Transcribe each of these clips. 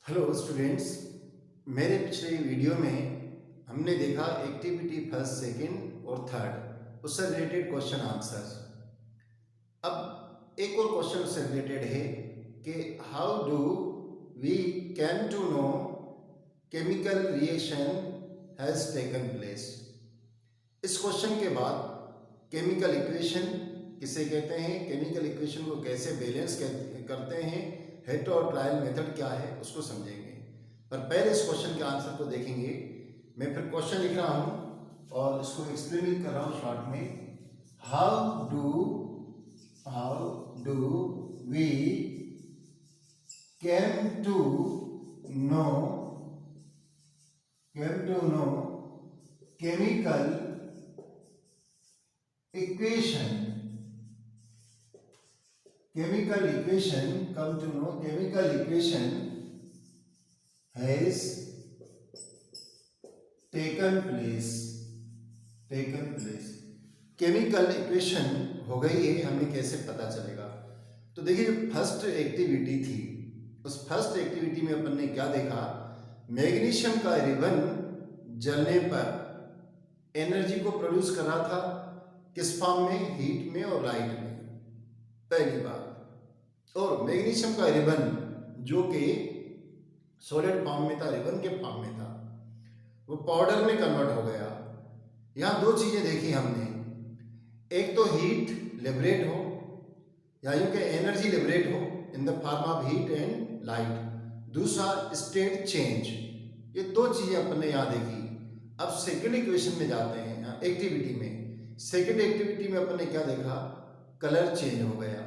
Hello students. मेरे पिछले video में हमने देखा एक्टिविटी फर्स्ट, सेकंड और थर्ड, उससे रिलेटेड क्वेश्चन आंसर। अब एक और क्वेश्चन उससे रिलेटेड है कि how do we can to know chemical reaction has taken place. इस क्वेश्चन के बाद केमिकल इक्वेशन किसे कहते हैं, केमिकल इक्वेशन को कैसे बैलेंस करते हैं, हेट और ट्रायल मेथड क्या है उसको समझेंगे। पर पहले इस क्वेश्चन के आंसर को देखेंगे। मैं फिर क्वेश्चन लिख रहा हूँ और इसको एक्सप्लेन कर रहा हूँ शॉर्ट में। How do we came to know chemical equation come to know chemical equation has taken place। Chemical equation हो गई है, हमें कैसे पता चलेगा? तो देखिए, जो फर्स्ट एक्टिविटी थी उस फर्स्ट एक्टिविटी में अपन ने क्या देखा, मैग्नीशियम का रिबन जलने पर एनर्जी को प्रोड्यूस कर रहा था, किस फॉर्म में, हीट में और लाइट में, पहली बात। और मैग्नीशियम का रिबन जो कि सॉलिड फॉर्म में था, रिबन के फॉर्म में था, वो पाउडर में कन्वर्ट हो गया। यहाँ दो चीजें देखी हमने, एक तो हीट लिबरेट हो या यूं कि एनर्जी लिबरेट हो इन the form of heat and light, दूसरा स्टेट चेंज। ये दो चीजें अपन ने यहाँ देखी। अब सेकंड इक्वेशन में जाते हैं, एक्टिविटी में। सेकंड एक्टिविटी में अपन ने क्या देखा, कलर चेंज हो गया।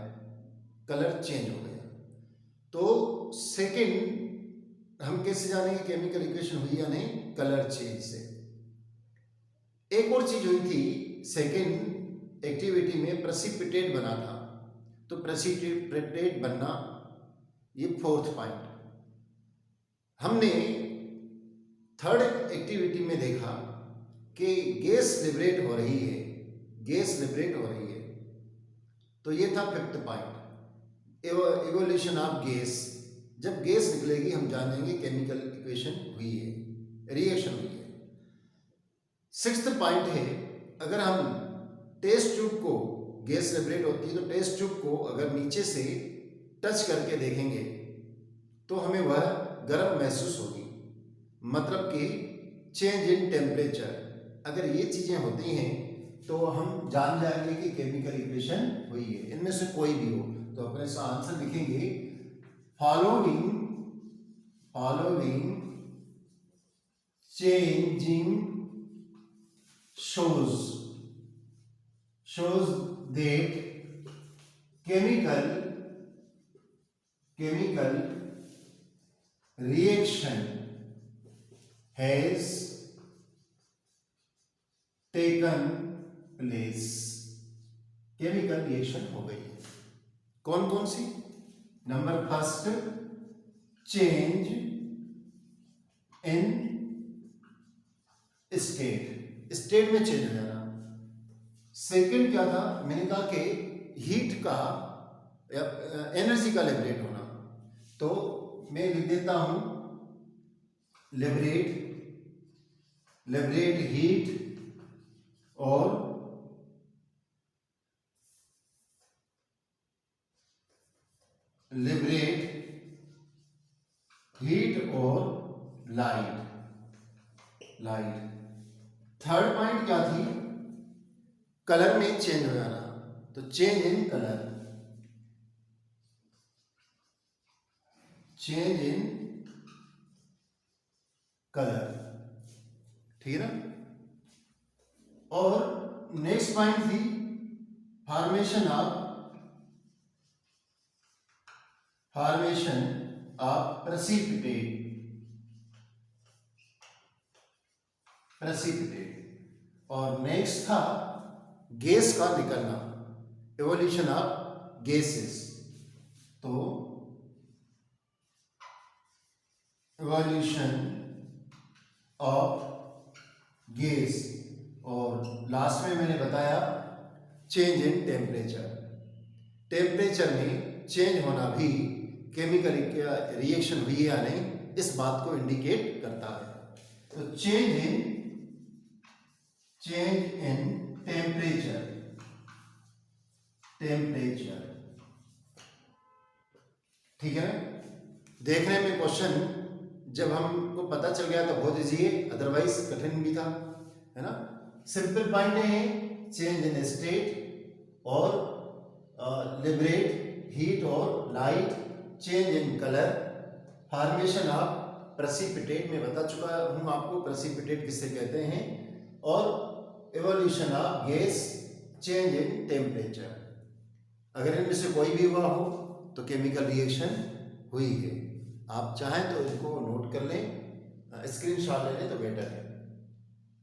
तो सेकंड हम कैसे जानेंगे केमिकल इक्वेशन हुई या नहीं, कलर चेंज से। एक और चीज हुई थी सेकंड एक्टिविटी में, प्रेसिपिटेट बना था। तो प्रेसिपिटेट बनना, ये फोर्थ पॉइंट। हमने थर्ड एक्टिविटी में देखा कि गैस लिबरेट हो रही है, तो ये था fifth point, evolution of gas. जब गैस निकलेगी हम जानेंगे केमिकल इक्वेशन हुई है, रिएक्शन हुई है। सिक्स्थ पॉइंट है, अगर हम टेस्ट ट्यूब को, गैस लिबरेट होती है तो टेस्ट ट्यूब को अगर नीचे से टच करके देखेंगे तो हमें वह गर्म महसूस होगी, मतलब कि चेंज इन टेम्परेचर। अगर ये चीजें होती हैं तो हम जान जाएंगे कि केमिकल इक्वेशन हुई है। इनमें से कोई भी हो तो अपने इसका आंसर लिखेंगे, following changing shows that chemical reaction has taken place। Chemical reaction हो गई है। कौन कौन सी? Number first, change in state में चेंज हो जाना। सेकंड क्या था, मैंने कहा कि हीट का, एनर्जी का लिबरेट होना। तो मैं लिख देता हूं लिबरेट हीट और लाइट। थर्ड पॉइंट क्या थी, कलर में चेंज हो जाना। तो चेंज इन कलर, ठीक है ना। और नेक्स्ट पॉइंट थी फॉर्मेशन ऑफ प्रेसिपिटेट। और नेक्स्ट था गैस का निकलना, इवोल्यूशन ऑफ गैसेस। तो इवोल्यूशन ऑफ गैस, और लास्ट में मैंने बताया चेंज इन टेम्परेचर में चेंज होना भी केमिकल रिएक्शन हुई है या नहीं, इस बात को इंडिकेट करता है। तो चेंज इन टेम्परेचर ठीक है। देखने में क्वेश्चन जब हमको पता चल गया तो बहुत इजी है, अदरवाइज कठिन भी था, है ना। सिंपल पॉइंट है चेंज इन स्टेट और लिबरेट हीट और light, change in colour, formation of precipitate में बता चुका हूँ आपको प्रेसिपिटेट किससे कहते हैं, और evolution of gas, change in temperature. अगर इनमें से कोई भी हुआ हो तो केमिकल रिएक्शन हुई है। आप चाहें तो इसको नोट कर लें, स्क्रीनशॉट ले लें तो बेटर है।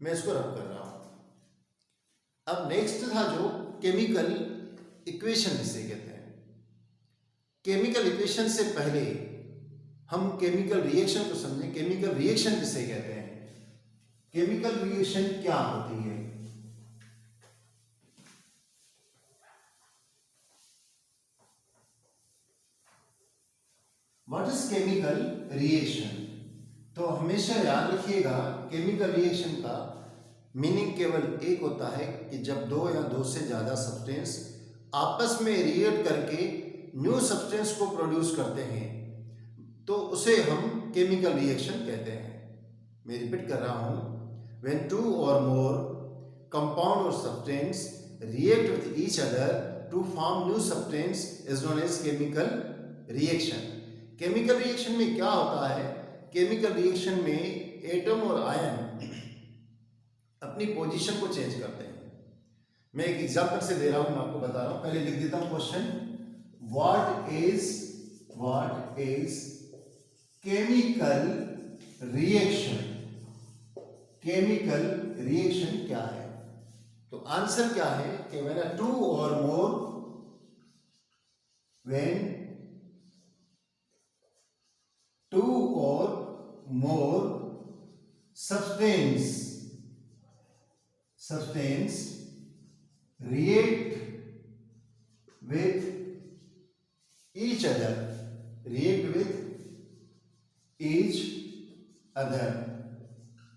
मैं इसको रब कर रहा हूं। अब नेक्स्ट था जो केमिकल इक्वेशन जिसे कहते हैं। केमिकल इक्वेशन से पहले हम केमिकल रिएक्शन को समझें। केमिकल रिएक्शन किसे कहते हैं, केमिकल रिएक्शन क्या होती है। What is chemical reaction. तो हमेशा याद रखिएगा केमिकल रिएक्शन का मीनिंग केवल एक होता है कि जब दो या दो से ज्यादा सब्सटेंस आपस में रिएक्ट करके न्यू सब्सटेंस को प्रोड्यूस करते हैं तो उसे हम केमिकल रिएक्शन कहते हैं। मैं रिपीट कर रहा हूं, व्हेन टू और मोर कंपाउंड और substance react with each other to form new substance is known as chemical reaction. Chemical reaction में क्या होता है, केमिकल रिएक्शन में एटम और आयन अपनी पोजीशन को चेंज करते हैं। मैं एक एग्जांपल से दे रहा हूं, मैं आपको बता रहा हूं, पहले लिख देता हूं question. What is chemical reaction. Chemical reaction क्या है, तो आंसर क्या है कि व्हेन टू और मोर two or more substance react with each other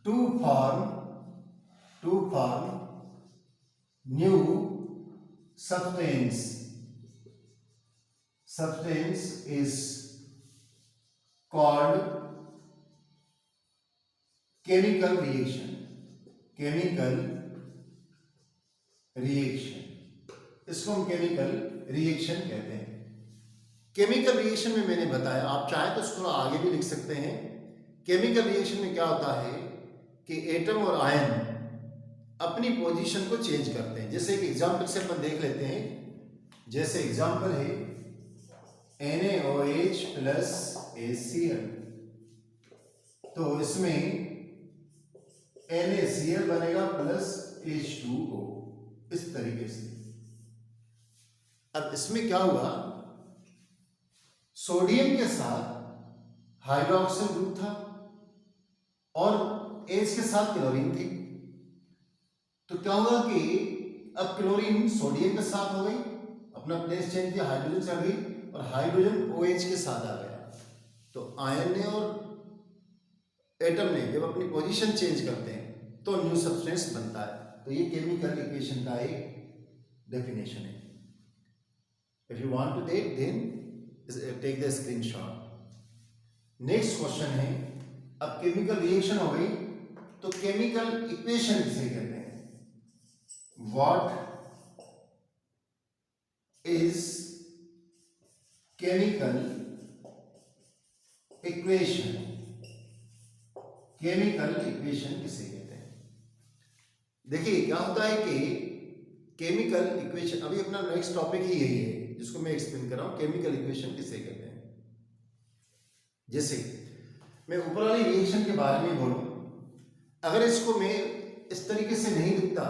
to form new substance is called chemical reaction। इसको हम केमिकल रिएक्शन कहते हैं। केमिकल रिएक्शन में मैंने बताया, आप चाहे तो इसको आगे भी लिख सकते हैं। केमिकल रिएक्शन में क्या होता है कि एटम और आयन अपनी पोजीशन को चेंज करते हैं। जैसे एक एग्जांपल से अपन देख लेते हैं, जैसे एग्जांपल है NaOH प्लस HCl, तो इसमें NaCl बनेगा प्लस H2O, इस तरीके से। अब इसमें क्या हुआ, सोडियम के साथ हाइड्रोक्सिल ग्रुप था और H के साथ क्लोरीन थी। तो क्या हुआ कि अब क्लोरीन सोडियम के साथ हो गई, अपना प्लेस चेंज किया, हाइड्रोजन चढ़ गई और हाइड्रोजन OH के साथ आ गया। तो आयन ने और एटम ने जब अपनी पोजीशन चेंज करते हैं तो न्यू सब्सटेंस बनता है। तो ये केमिकल इक्वेशन का एक डेफिनेशन है। If you want to take then take the screenshot. Next question है, अब केमिकल रिएक्शन हो गई तो केमिकल इक्वेशन किसे कहते हैं। What is chemical equation. Chemical equation किसे कहते हैं। देखिए क्या होता है कि केमिकल इक्वेशन, अभी अपना नेक्स्ट टॉपिक ही यही है जिसको मैं एक्सप्लेन कर रहा हूं, केमिकल इक्वेशन किसे कहते हैं। जैसे मैं ऊपर वाली रिएक्शन के बारे में बोलूं, अगर इसको मैं इस तरीके से नहीं लिखता,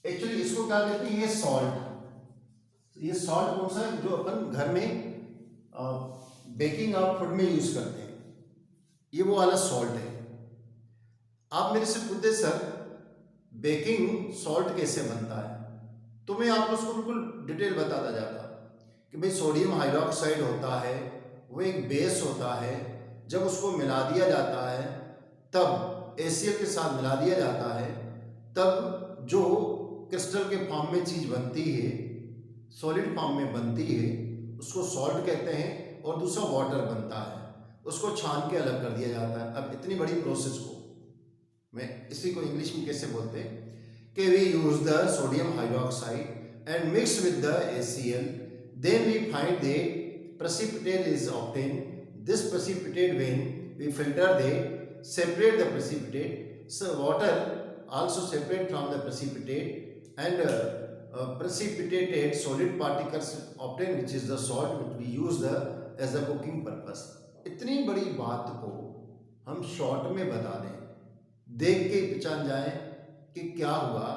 एक्चुअली इसको क्या कहते हैं, ये सॉल्ट। ये सॉल्ट कौन सा है, जो अपन घर में बेकिंग ऑफ फूड में यूज करते हैं, ये वो वाला सॉल्ट है। आप मेरे से पूछते सर बेकिंग सॉल्ट कैसे बनता है, तो मैं आपको उसको बिल्कुल डिटेल बताता जाता कि भाई सोडियम हाइड्रोक्साइड होता है, वो एक बेस होता है जब उसको मिला दिया जाता है, तब HCl के साथ मिला दिया जाता है, तब जो क्रिस्टल के फॉर्म में चीज बनती है, सॉलिड फॉर्म में बनती है, उसको सॉल्ट कहते हैं, और दूसरा वाटर बनता है, उसको छान के अलग कर दिया जाता है। अब इतनी बड़ी प्रोसेस को मैं इसी को इंग्लिश में कैसे बोलते हैं कि we use the sodium hydroxide and mix with the HCl, then we find the precipitate is obtained. This precipitate, when we filter, they separate the precipitate. So water also separate from the precipitate, and precipitated solid particles obtained, which is the salt, which we use the as a cooking purpose. इतनी बड़ी बात को हम short में बता दें, देख के पहचान जाए कि क्या हुआ,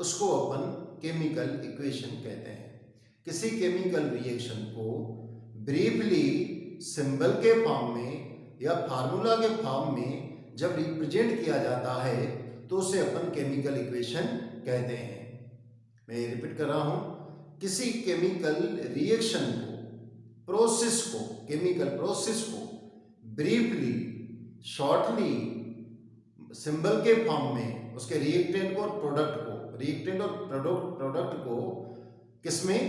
उसको अपन केमिकल इक्वेशन कहते हैं। किसी केमिकल रिएक्शन को ब्रीफली सिंबल के फॉर्म में या फार्मूला के फॉर्म में जब रिप्रेजेंट किया जाता है तो उसे अपन केमिकल इक्वेशन कहते हैं। मैं रिपीट कर रहा हूं, किसी केमिकल रिएक्शन को, प्रोसेस को, केमिकल प्रोसेस को ब्रीफली, शॉर्टली सिंबल के फॉर्म में उसके रिएक्टेंट को और प्रोडक्ट को, रिएक्टेंट और प्रोडक्ट को किसमें,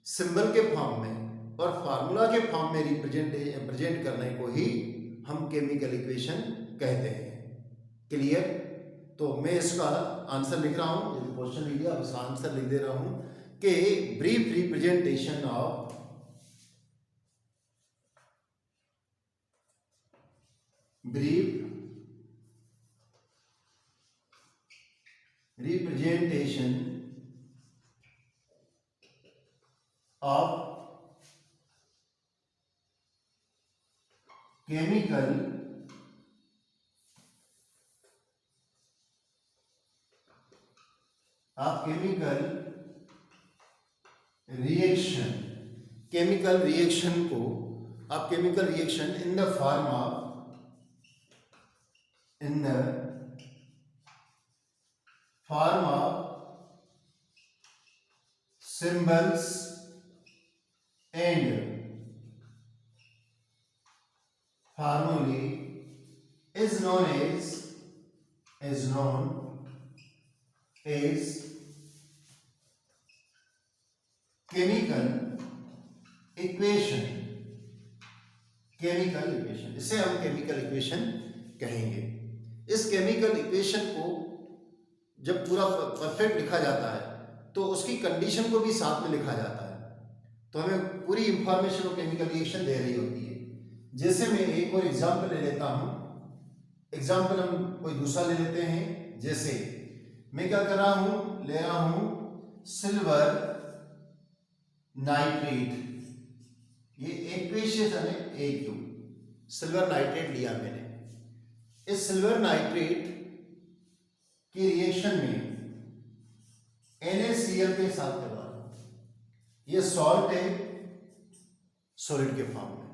सिंबल के फॉर्म में और फार्मूला के फॉर्म में रिप्रेजेंट करने को ही हम केमिकल इक्वेशन कहते हैं। क्लियर? तो मैं इसका आंसर लिख रहा हूं, यदि क्वेश्चन लिख दिया अब इसका आंसर लिख दे रहा हूं कि brief representation of of chemical reaction को आप chemical reaction in the form of symbols and formulae is known as chemical equation। इसे हम केमिकल इक्वेशन कहेंगे। इस केमिकल इक्वेशन को जब पूरा परफेक्ट लिखा जाता है तो उसकी कंडीशन को भी साथ में लिखा जाता है, तो हमें पूरी इंफॉर्मेशन और केमिकल रिएक्शन दे रही होती है। जैसे मैं एक और एग्जांपल ले लेता हूं, एग्जांपल हम कोई दूसरा ले लेते हैं। जैसे मैं क्या कर रहा हूं, ले रहा हूं सिल्वर नाइट्रेट, ये एक्वेशियस है AQ, सिल्वर नाइट्रेट लिया मैंने। इस सिल्वर नाइट्रेट की रिएक्शन में NaCl के साथ करवा रहा हूं, ये सॉल्ट है सॉलिड के फॉर्म में,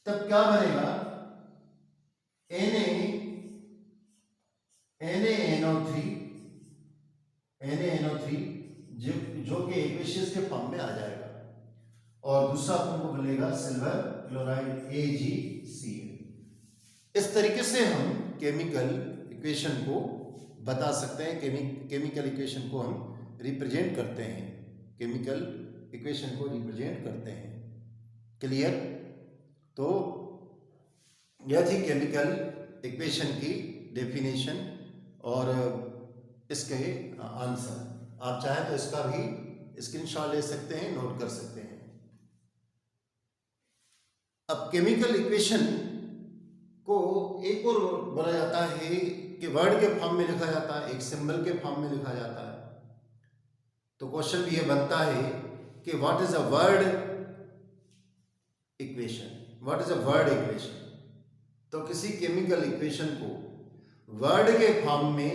तब क्या बनेगा, NaNO3 जो कि एक्वेशियस के फॉर्म में आ जाएगा, और दूसरा अपन को मिलेगा सिल्वर क्लोराइड AgCl। इस तरीके से हम केमिकल इक्वेशन को बता सकते हैं, केमिकल इक्वेशन को हम रिप्रेजेंट करते हैं, केमिकल इक्वेशन को रिप्रेजेंट करते हैं। क्लियर? तो यह थी केमिकल इक्वेशन की डेफिनेशन और इसके आंसर। आप चाहें तो इसका भी स्क्रीनशॉट ले सकते हैं, नोट कर सकते हैं। अब केमिकल इक्वेशन को एक और बोला जाता है कि वर्ड के फॉर्म में लिखा जाता है, एक सिंबल के फॉर्म में लिखा जाता है। तो क्वेश्चन भी ये बनता है कि what is a word equation, what is a word equation. तो किसी केमिकल इक्वेशन को वर्ड के फॉर्म में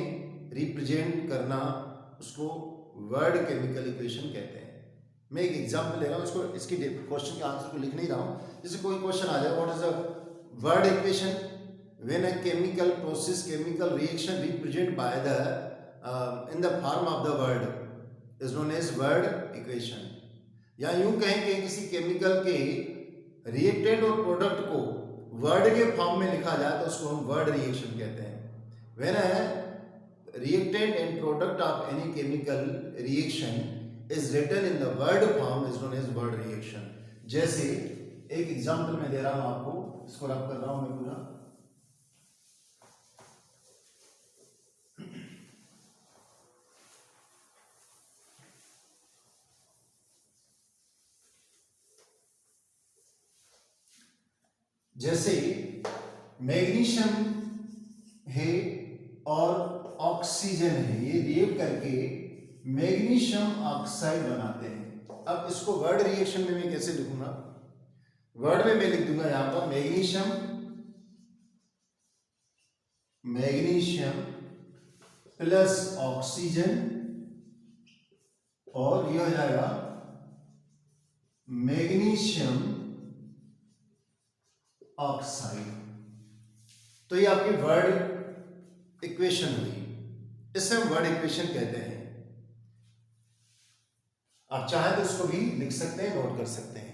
रिप्रेजेंट करना, उसको वर्ड केमिकल इक्वेशन कहते हैं। मैं एक एग्जांपल ले रहा हूँ, इसको इसकी क्वेश्चन के आंसर को लिख नहीं रहा हूँ। जैसे कोई क्वेश्चन आ जाए, what is a word equation when a chemical process, chemical reaction represent by the in the form of the word is known as word equation. या यूं कहें कि किसी केमिकल के रिएक्टेंट और प्रोडक्ट को वर्ड के फॉर्म में लिखा जाए तो उसको हम वर्ड रिएक्शन कहते हैं। When a reactant and product of any chemical reaction is written in the word form is known as word reaction. जैसे एक एग्जांपल मैं दे रहा हूं आपको, इसको रब कर रहा हूं मैं पूरा। जैसे मैग्नीशियम है और ऑक्सीजन है, ये रिएक्ट करके मैग्नीशियम ऑक्साइड बनाते हैं। अब इसको वर्ड रिएक्शन में मैं कैसे लिखूंगा? वर्ड में मैं लिख दूंगा यहां पर मैग्नीशियम प्लस ऑक्सीजन, और ये हो जाएगा मैग्नीशियम ऑक्साइड। तो ये आपकी वर्ड इक्वेशन हुई, इसे हम वर्ड इक्वेशन कहते हैं। आप चाहें तो इसको भी लिख सकते हैं, नोट कर सकते हैं।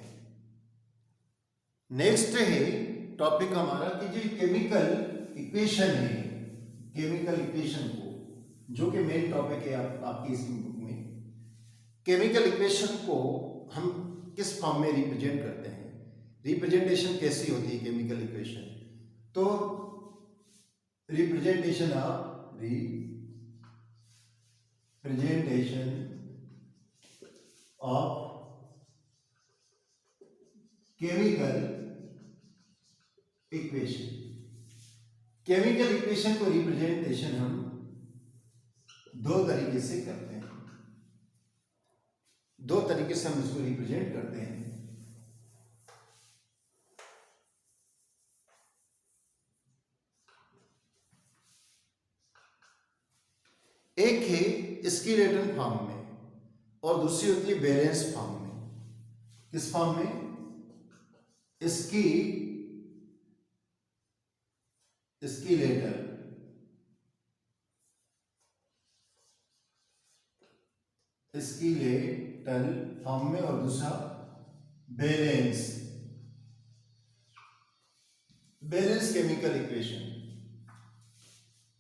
नेक्स्ट है टॉपिक हमारा कि जो केमिकल इक्वेशन है, केमिकल इक्वेशन को, जो कि मेन टॉपिक है आपकी इस बुक में, केमिकल इक्वेशन को हम किस फॉर्म में रिप्रेजेंट करते हैं, रिप्रेजेंटेशन कैसी होती है केमिकल इक्वेशन? तो representation of chemical equation. Chemical equation को रिप्रेजेंटेशन हम दो तरीके से करते हैं, दो तरीके से हम इसको रिप्रेजेंट करते हैं। एक है स्केलेटन फॉर्म में और दूसरी होती है बैलेंस फॉर्म में। किस फॉर्म में? स्केलेटल फॉर्म में, और दूसरा बैलेंस केमिकल इक्वेशन।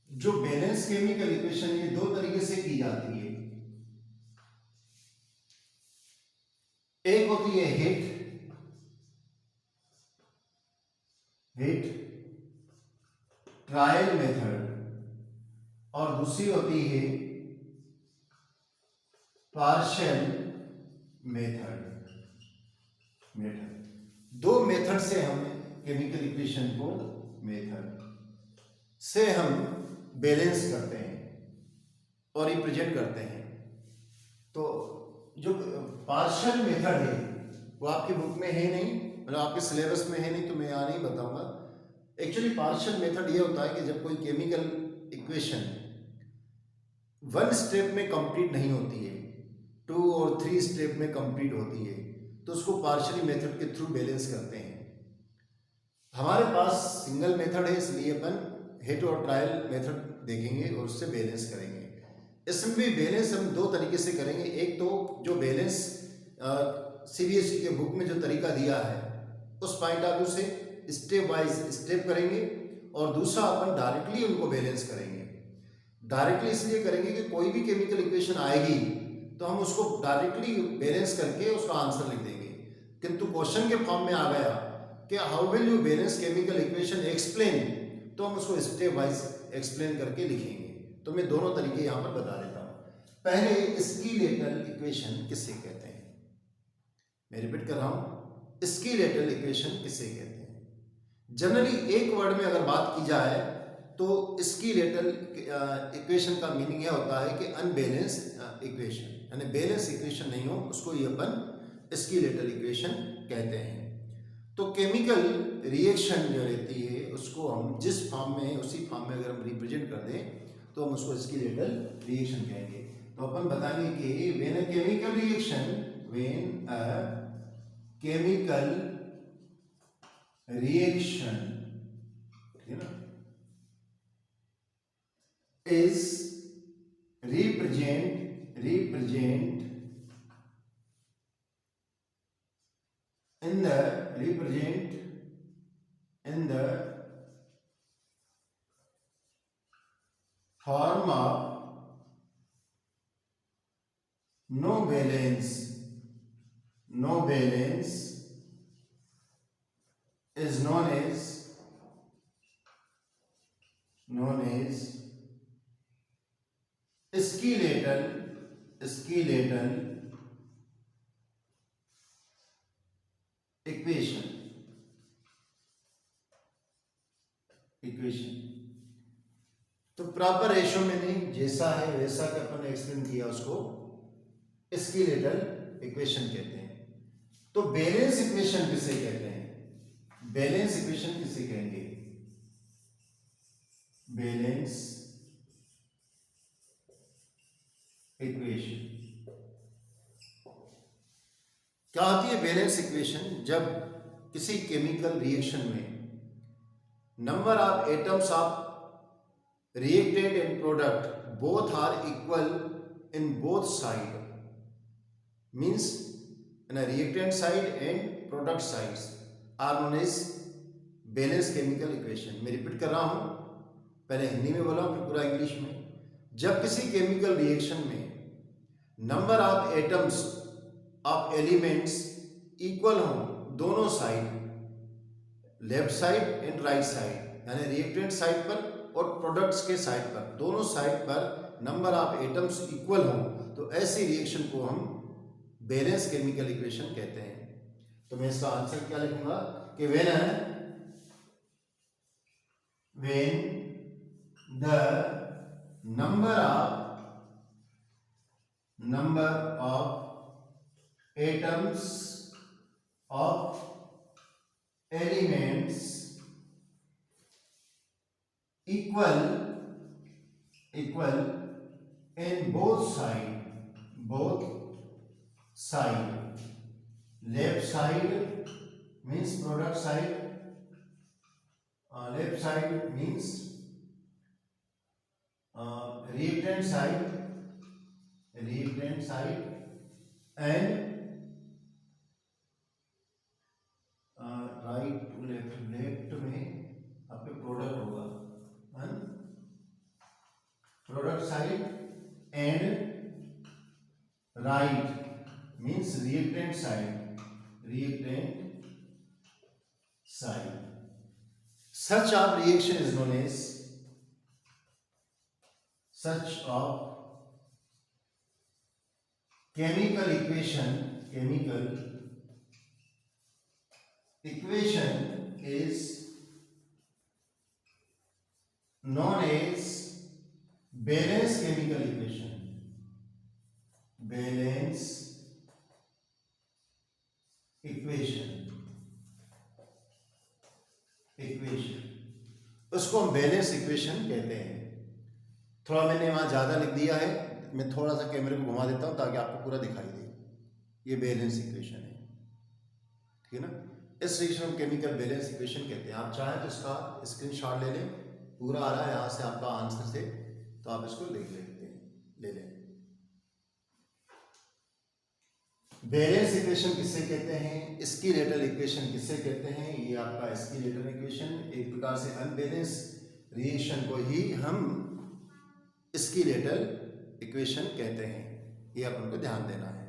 जो बैलेंस केमिकल इक्वेशन ये दो तरीके से की जाती है। एक होती है हिट ट्रायल मेथड, और दूसरी होती है पार्शियल मेथड। दो मेथड से हम केमिकल इक्वेशन को, मेथड से हम बैलेंस करते हैं और रिप्रेजेंट करते हैं। तो जो पार्शियल मेथड है वो आपकी बुक में है नहीं, मतलब आपके सिलेबस में है नहीं, तो मैं यहाँ नहीं बताऊंगा। एक्चुअली पार्शियल मेथड ये होता है कि जब कोई केमिकल इक्वेशन वन स्टेप में कंप्लीट नहीं होती है, 2 और 3 स्टेप में कंप्लीट होती है, तो उसको पार्शियली मेथड के थ्रू बैलेंस करते हैं। हमारे पास सिंगल मेथड है, इसलिए अपन हिट और ट्रायल मेथड देखेंगे और उससे बैलेंस करेंगे। इसमें भी बैलेंस हम दो तरीके से करेंगे। एक तो जो बैलेंस सीबीएसई के बुक में जो तरीका दिया है उस पॉइंट ऑफ व्यू से स्टेप वाइज स्टेप करेंगे, और दूसरा अपन डायरेक्टली उनको बैलेंस करेंगे। डायरेक्टली इसलिए करेंगे कि कोई भी केमिकल इक्वेशन आएगी तो हम उसको डायरेक्टली बैलेंस करके उसका आंसर लिख देंगे, किंतु क्वेश्चन के फॉर्म में आ गया कि how will you balance chemical equation explain, तो हम उसको स्टेप वाइज एक्सप्लेन करके लिखेंगे। तो मैं दोनों तरीके यहाँ पर बता देता हूँ। पहले स्केलेटल इक्वेशन किसे कहते हैं? मैं रिपीट कर रहा हूँ, स्केलेटल इक्वेशन किसे कहते हैं? जनरली एक वर्ड में अगर बात की जाए तो स्केलेटल इक्वेशन का मीनिंग यह होता है कि अनबैलेंस इक्वेशन, यानी बैलेंस इक्वेशन नहीं हो, उसको ही अपन स्केलेटल इक्वेशन कहते हैं। तो केमिकल रिएक्शन जो रहती है उसको हम जिस फॉर्म में है उसी फॉर्म में अगर हम रिप्रेजेंट कर दें तो हम उसको स्केलेटल रिएक्शन कहेंगे। तो अपन बताएंगे कि व्हेन अ केमिकल रिएक्शन ठीक है ना, is represent in the represent in the form of no balance is known as skeletal equation. तो प्रॉपर रेशो में नहीं, जैसा है वैसा का अपन ने एक्सप्लेन किया, उसको स्केलेटल इक्वेशन कहते हैं। तो बैलेंस इक्वेशन किसे कहते हैं? बैलेंस इक्वेशन किसे कहेंगे? बैलेंस इक्वेशन क्या होती है? बैलेंस इक्वेशन जब किसी केमिकल रिएक्शन में number of atoms of reactant and product both are equal in both side, means in a reactant side and product sides are known as balanced chemical equation. मैं repeat कर रहा हूँ, पहले हिंदी में बोला फिर पूरा इंग्लिश में। जब किसी केमिकल रिएक्शन में number of atoms of elements equal हों दोनों side, left side and right side, यानी रिएक्टेंट साइड पर और प्रोडक्ट्स के साइड पर, दोनों साइड पर नंबर ऑफ एटम्स इक्वल हों, तो ऐसी रिएक्शन को हम बैलेंस केमिकल इक्वेशन कहते हैं। तो मैं इसका आंसर क्या लिखूंगा कि when the number of atoms of elements equal in both side, left side means product side, left side means reactant side and right to left में आपके प्रोडक्ट होगा, product side and right means reactant side. Such of reaction is known as chemical equation is known as balance chemical equation. उसको हम balance equation कहते हैं। थोड़ा मैंने वहां ज्यादा लिख दिया है, मैं थोड़ा सा कैमरे को घुमा देता हूं ताकि आपको पूरा दिखाई दे। ये बैलेंस इक्वेशन है, ठीक है ना? इस रिएक्शन को केमिकल बैलेंस इक्वेशन कहते हैं। आप चाहें तो इसका स्क्रीनशॉट ले लें, पूरा आ रहा है यहाँ से आपका आंसर से, तो आप इसको ले लें। बैलेंस इक्वेशन किसे कहते हैं? स्केलेटल इक्वेशन किसे कहते हैं? ये आपका स्केलेटल इक्वेशन, एक प्रकार से अनबैलेंस रिएक्शन को ही हम स्केलेटल इक्वेशन कहते हैं। ये अपन को ध्यान देना है।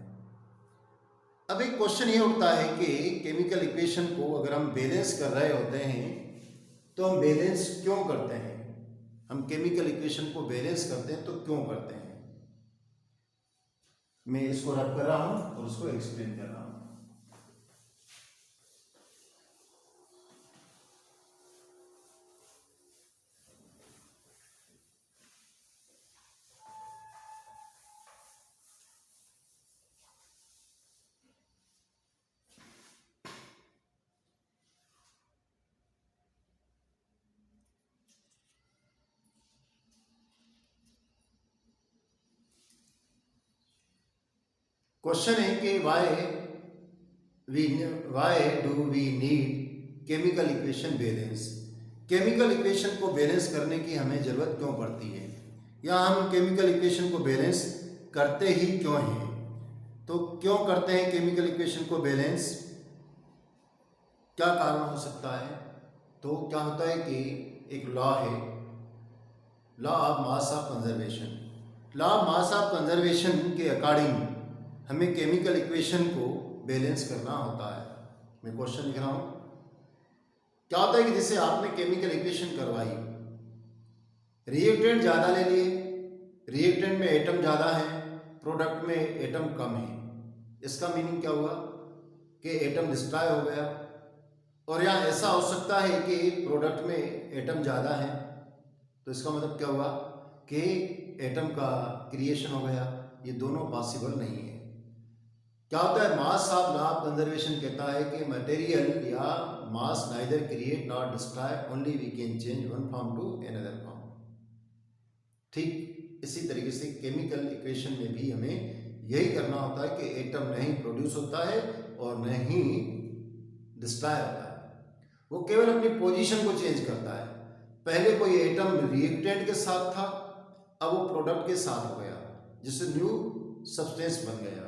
अब एक क्वेश्चन ये उठता है कि केमिकल इक्वेशन को अगर हम बैलेंस कर रहे होते हैं तो हम बैलेंस क्यों करते हैं? हम केमिकल इक्वेशन को बैलेंस करते हैं तो क्यों करते हैं? मैं इसको रख कर रहा हूं और उसको एक्सप्लेन कर रहा हूं। क्वेश्चन है कि why do we need chemical equation balance? Chemical equation को बैलेंस करने की हमें जरूरत क्यों पड़ती है, या हम केमिकल इक्वेशन को बैलेंस करते ही क्यों हैं? तो क्यों करते हैं केमिकल इक्वेशन को बैलेंस? क्या कारण हो सकता है? तो क्या होता है कि एक लॉ है, law of mass of conservation. Law of mass of conservation के अकॉर्डिंग हमें केमिकल इक्वेशन को बैलेंस करना होता है। मैं क्वेश्चन लिख रहा हूँ। क्या होता है कि जैसे आपने केमिकल इक्वेशन करवाई, रिएक्टेंट ज़्यादा ले लिए, रिएक्टेंट में एटम ज़्यादा है, प्रोडक्ट में एटम कम है। इसका मीनिंग क्या हुआ कि एटम डिस्ट्रॉय हो गया। और यहाँ ऐसा हो सकता है कि प्रोडक्ट में एटम ज़्यादा है, तो इसका मतलब क्या हुआ कि एटम का क्रिएशन हो गया। ये दोनों पॉसिबल नहीं है। क्या होता है, mass of law of conservation कहता है कि मटेरियल या mass neither create not destroy, only we can change one form to another form. ठीक इसी तरीके से केमिकल इक्वेशन में भी हमें यही करना होता है कि एटम नहीं प्रोड्यूस होता है और नहीं डिस्ट्रॉय होता है, वो केवल अपनी पोजीशन को चेंज करता है। पहले कोई एटम रिएक्टेंट के साथ था, अब वो प्रोडक्ट के साथ हो गया, जिससे न्यू सब्सटेंस बन गया।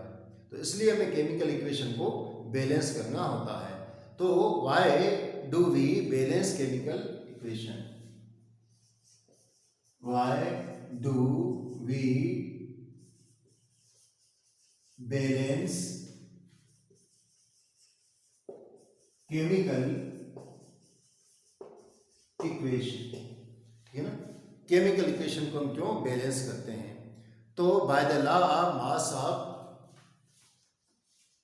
तो इसलिए हमें केमिकल इक्वेशन को बैलेंस करना होता है। तो why do we balance chemical equation? Why do we balance chemical equation? ठीक है ना, केमिकल इक्वेशन को हम क्यों बैलेंस करते हैं? तो by the law of mass of,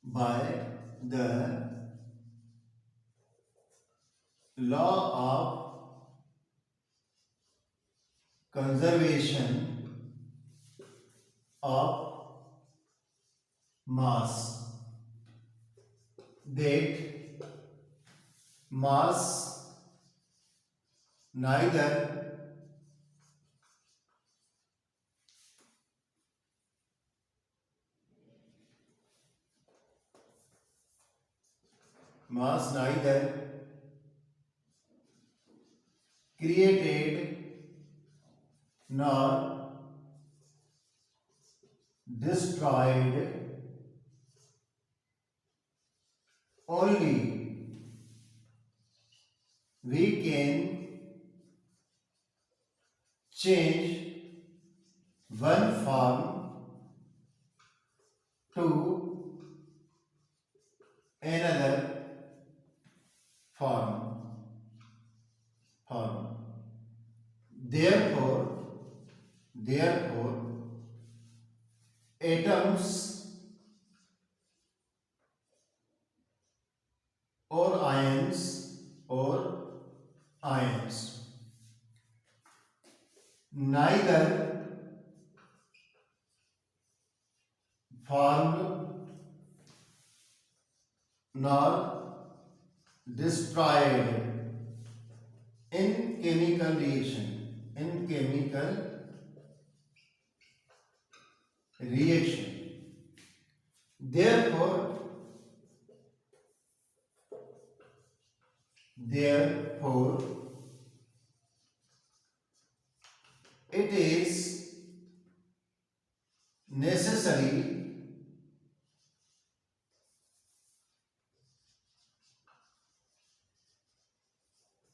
by the law of conservation of mass, that mass neither created nor destroyed, only we can change one form to another form. Therefore atoms or ions neither formed nor destroyed in chemical reaction. Therefore it is necessary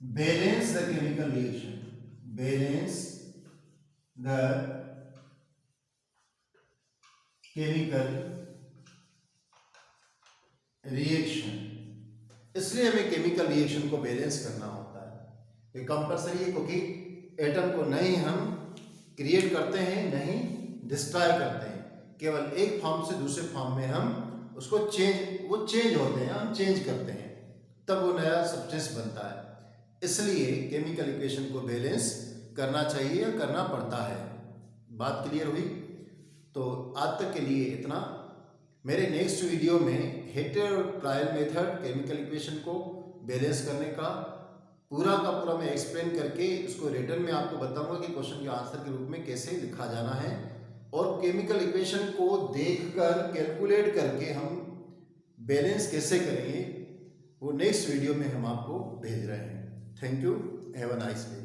balance the chemical reaction, इसलिए हमें chemical reaction को balance करना होता है। ये compulsory है, क्योंकि atom को नहीं हम क्रिएट करते हैं, नहीं डिस्ट्रॉय करते हैं, केवल एक फॉर्म से दूसरे फॉर्म में हम उसको चेंज होते हैं, हम चेंज करते हैं, तब वो नया सब्सटेंस बनता है। इसलिए केमिकल इक्वेशन को बैलेंस करना चाहिए या करना पड़ता है। बात क्लियर हुई? तो आज तक के लिए इतना। मेरे नेक्स्ट वीडियो में हेटर ट्रायल मेथड केमिकल इक्वेशन को बैलेंस करने का पूरा मैं एक्सप्लेन करके उसको रिटर्न में आपको बताऊंगा कि क्वेश्चन के आंसर के रूप में कैसे लिखा जाना है, और केमिकल इक्वेशन को देखकर कैलकुलेट करके हम बैलेंस कैसे करेंगे वो नेक्स्ट वीडियो में हम आपको भेज रहे हैं। Thank you, have a nice day.